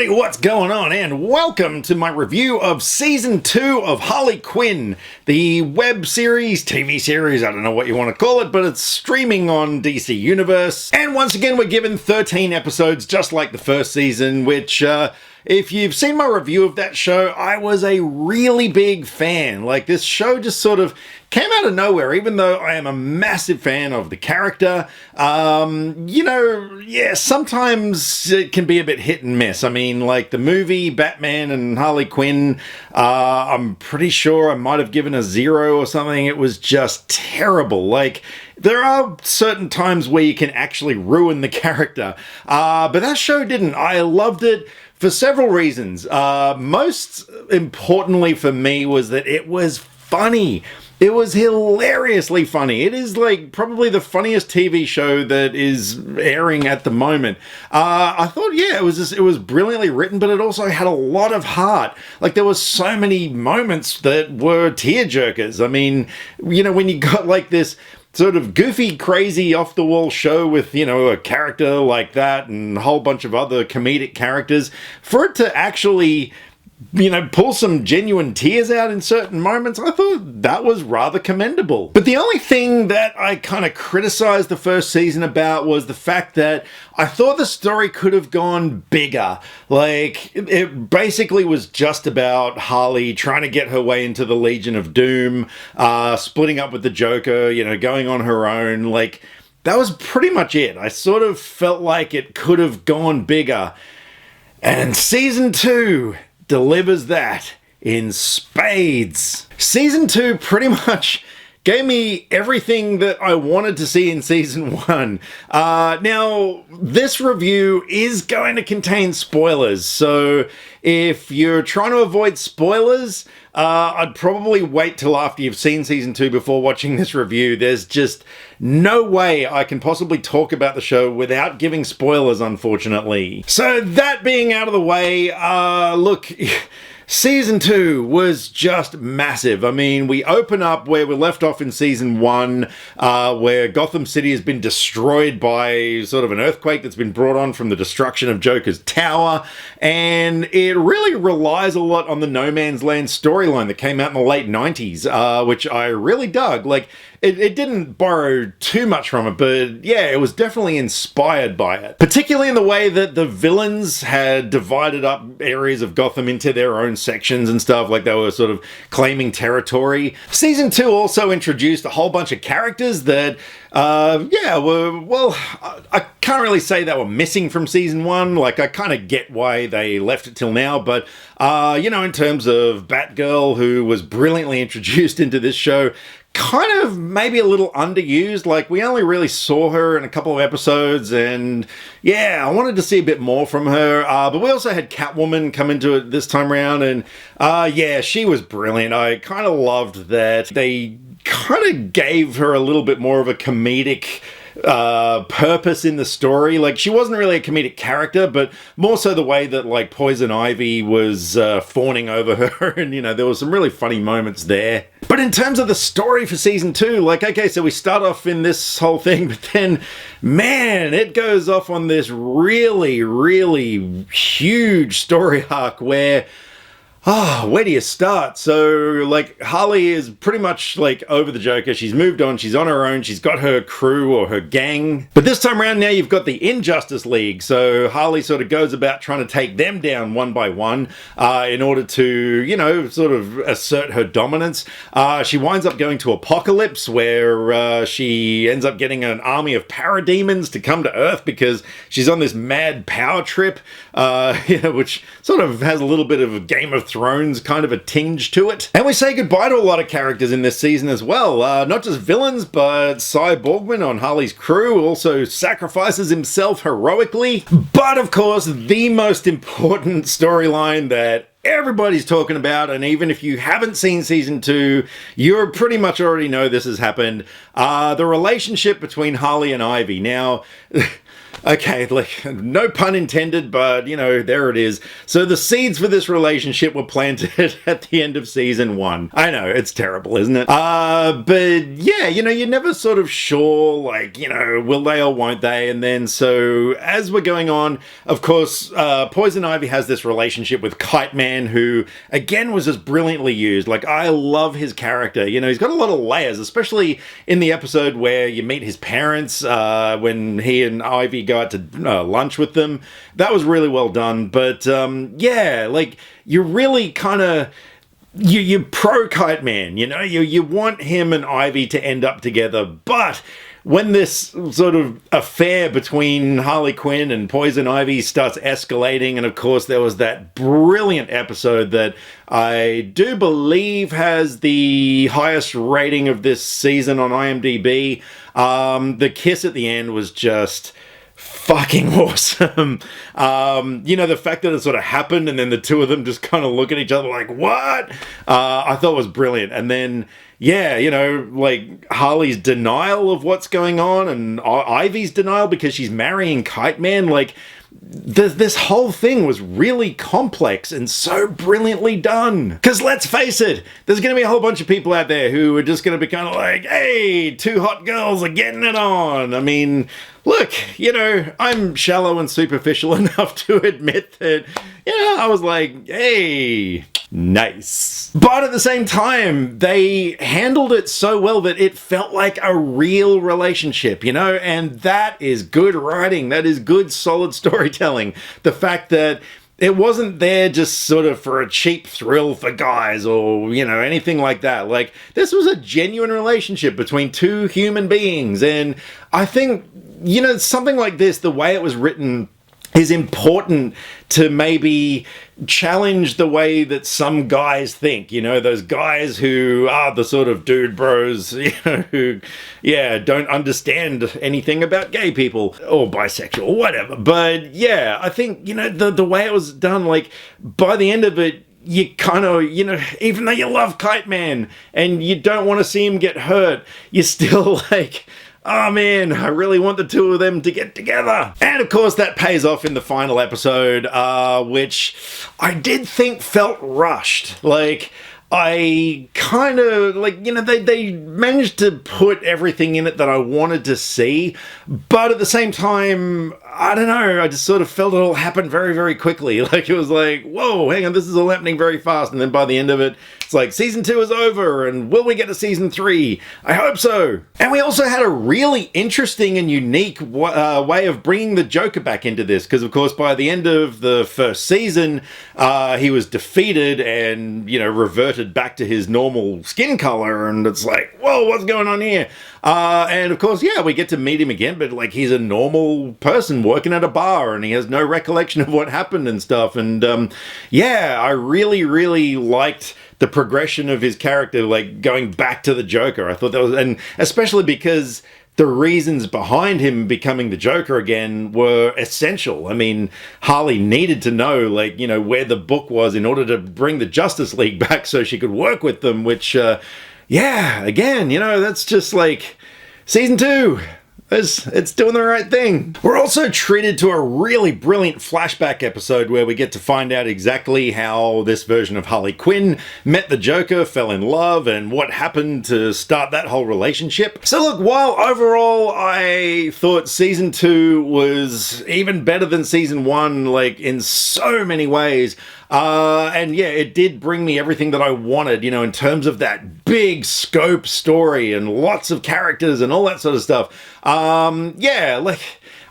everybody, what's going on? And welcome to my review of Season 2 of Harley Quinn, the web series, TV series, I don't know what you want to call it, but it's streaming on DC Universe. And once again, we're given 13 episodes, just like the first season, which, if you've seen my review of that show, I was a really big fan. Like, this show just sort of came out of nowhere, even though I am a massive fan of the character. Sometimes it can be a bit hit and miss. I mean, like the movie Batman and Harley Quinn, I'm pretty sure I might have given a 0 or something. It was just terrible. Like, there are certain times where you can actually ruin the character, but that show didn't. I loved it for several reasons. Most importantly for me was that it was funny. It was hilariously funny. It is like probably the funniest TV show that is airing at the moment. I thought, yeah, it was brilliantly written, but it also had a lot of heart. Like, there was so many moments that were tearjerkers. I mean, you know, when you got like this sort of goofy, crazy, off-the-wall show with, you know, a character like that and a whole bunch of other comedic characters, for it to actually, you know, pull some genuine tears out in certain moments, I thought that was rather commendable. But the only thing that I kind of criticized the first season about was the fact that I thought the story could have gone bigger. Like, it basically was just about Harley trying to get her way into the Legion of Doom, splitting up with the Joker, you know, going on her own. Like, that was pretty much it. I sort of felt like it could have gone bigger. And Season 2 delivers that in spades. Season 2 pretty much gave me everything that I wanted to see in Season 1. Now, this review is going to contain spoilers, so if you're trying to avoid spoilers, I'd probably wait till after you've seen Season 2 before watching this review. There's just no way I can possibly talk about the show without giving spoilers, unfortunately. So that being out of the way, look, Season 2 was just massive. I mean, we open up where we left off in Season 1, where Gotham City has been destroyed by sort of an earthquake that's been brought on from the destruction of Joker's tower, and it really relies a lot on the No Man's Land storyline that came out in the late 90s, which I really dug. Like, it didn't borrow too much from it, but yeah, it was definitely inspired by it. Particularly in the way that the villains had divided up areas of Gotham into their own sections and stuff, like they were sort of claiming territory. Season 2 also introduced a whole bunch of characters that, I can't really say they were missing from Season 1. Like, I kind of get why they left it till now, but, in terms of Batgirl, who was brilliantly introduced into this show, kind of maybe a little underused. Like, we only really saw her in a couple of episodes, and yeah, I wanted to see a bit more from her. But we also had Catwoman come into it this time around, and she was brilliant. I kind of loved that they kind of gave her a little bit more of a comedic purpose in the story. Like, she wasn't really a comedic character, but more so the way that, like, Poison Ivy was fawning over her, and, you know, there was some really funny moments there. But in terms of the story for Season 2, like, okay, so we start off in this whole thing, but then, man, it goes off on this really, really huge story arc where, where do you start? So, like, Harley is pretty much, like, over the Joker. She's moved on. She's on her own. She's got her crew or her gang. But this time around now, you've got the Injustice League. So Harley sort of goes about trying to take them down one by one in order to, you know, sort of assert her dominance. She winds up going to Apocalypse, where she ends up getting an army of parademons to come to Earth because she's on this mad power trip, which sort of has a little bit of a Game of Thrones kind of a tinge to it. And we say goodbye to a lot of characters in this season as well. Not just villains, but Cy Borgman on Harley's crew also sacrifices himself heroically. But of course, the most important storyline that everybody's talking about, and even if you haven't seen Season 2, you pretty much already know this has happened. The relationship between Harley and Ivy. Now, Okay, like, no pun intended, but, you know, there it is. So the seeds for this relationship were planted at the end of season 1. I know, it's terrible, isn't it? But yeah, you know, you're never sort of sure, like, you know, will they or won't they? And then, so as we're going on, of course, Poison Ivy has this relationship with Kiteman, who, again, was just brilliantly used. Like, I love his character. You know, he's got a lot of layers, especially in the episode where you meet his parents, when he and Ivy go out to lunch with them. That was really well done. But yeah, like, you really kind of you pro Kiteman, you know, you want him and Ivy to end up together, but when this sort of affair between Harley Quinn and Poison Ivy starts escalating, and of course there was that brilliant episode that I do believe has the highest rating of this season on IMDb, the kiss at the end was just fucking awesome. You know, the fact that it sort of happened and then the two of them just kind of look at each other like, what? I thought was brilliant. And then, yeah, you know, like Harley's denial of what's going on and Ivy's denial because she's marrying Kiteman, like, this whole thing was really complex and so brilliantly done. Because let's face it, there's going to be a whole bunch of people out there who are just going to be kind of like, hey, two hot girls are getting it on. I mean, look, you know, I'm shallow and superficial enough to admit that, yeah, I was like, hey, nice. But at the same time, they handled it so well that it felt like a real relationship, you know, and that is good writing. That is good, solid storytelling. The fact that it wasn't there just sort of for a cheap thrill for guys or, you know, anything like that. Like, this was a genuine relationship between two human beings. And I think, you know, something like this, the way it was written is important to maybe challenge the way that some guys think, you know, those guys who are the sort of dude bros, you know, who, yeah, don't understand anything about gay people or bisexual or whatever. But yeah, I think, you know, the way it was done, like, by the end of it, you kind of, you know, even though you love Kiteman and you don't want to see him get hurt, you're still like, oh man, I really want the two of them to get together. And of course that pays off in the final episode, which I did think felt rushed. Like, I kind of, like, you know, they managed to put everything in it that I wanted to see, but at the same time, I don't know, I just sort of felt it all happened very, very quickly. Like, it was like, whoa, hang on, this is all happening very fast. And then by the end of it, it's like, season 2 is over, and will we get to season 3? I hope so. And we also had a really interesting and unique way of bringing the Joker back into this, because of course by the end of the first season, he was defeated and, you know, reverted back to his normal skin color, and it's like, whoa, what's going on here? And of course, yeah, we get to meet him again, but like, he's a normal person working at a bar and he has no recollection of what happened and stuff. And yeah, I really, really liked the progression of his character, like going back to the Joker. I thought that was, and especially because the reasons behind him becoming the Joker again were essential. I mean, Harley needed to know, like, you know, where the book was in order to bring the Justice League back so she could work with them, which, yeah, again, you know, that's just like season 2. It's doing the right thing. We're also treated to a really brilliant flashback episode where we get to find out exactly how this version of Harley Quinn met the Joker, fell in love, and what happened to start that whole relationship. So look, while overall I thought season 2 was even better than season 1, like in so many ways, and yeah, it did bring me everything that I wanted, you know, in terms of that big scope story and lots of characters and all that sort of stuff. Yeah, like,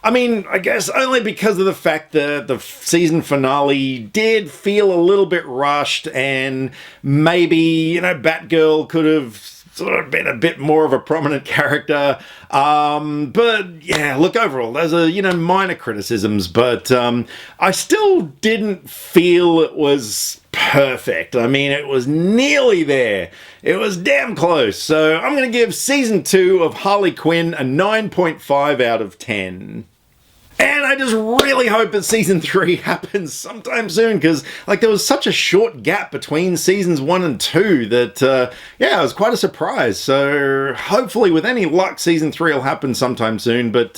I mean, I guess only because of the fact that the season finale did feel a little bit rushed, and maybe, you know, Batgirl could have sort of been a bit more of a prominent character. But yeah, look, overall, those are, you know, minor criticisms, but I still didn't feel it was perfect. I mean, it was nearly there. It was damn close. So I'm going to give season 2 of Harley Quinn a 9.5 out of 10. And I just really hope that season 3 happens sometime soon, because like there was such a short gap between seasons 1 and 2 that yeah, it was quite a surprise. So hopefully with any luck season 3 will happen sometime soon. But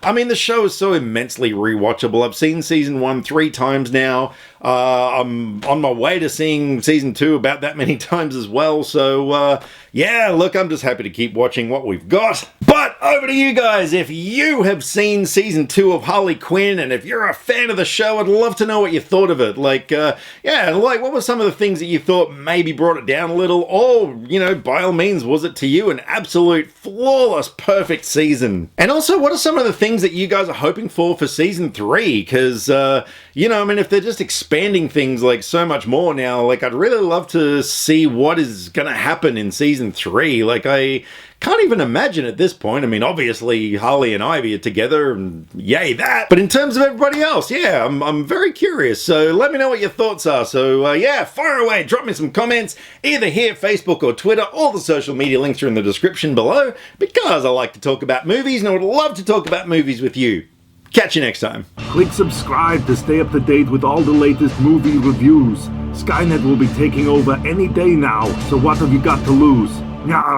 I mean, the show is so immensely rewatchable. I've seen season 1 3 times now. I'm on my way to seeing season 2 about that many times as well. So yeah, look, I'm just happy to keep watching what we've got. But over to you guys. If you have seen season 2 of Harley Quinn, and if you're a fan of the show, I'd love to know what you thought of it. Like, yeah, like what were some of the things that you thought maybe brought it down a little? Or, you know, by all means, was it to you an absolute flawless, perfect season? And also, what are some of the things that you guys are hoping for season 3? Because, you know, I mean, if they're just expanding things like so much more now, like I'd really love to see what is going to happen in season 3. Like, I can't even imagine at this point. I mean, obviously Harley and Ivy are together, and yay that. But in terms of everybody else, yeah, I'm very curious. So let me know what your thoughts are. So yeah, fire away. Drop me some comments, either here, Facebook, or Twitter. All the social media links are in the description below, because I like to talk about movies, and I would love to talk about movies with you. Catch you next time. Click subscribe to stay up to date with all the latest movie reviews. Skynet will be taking over any day now, so what have you got to lose? Nyah.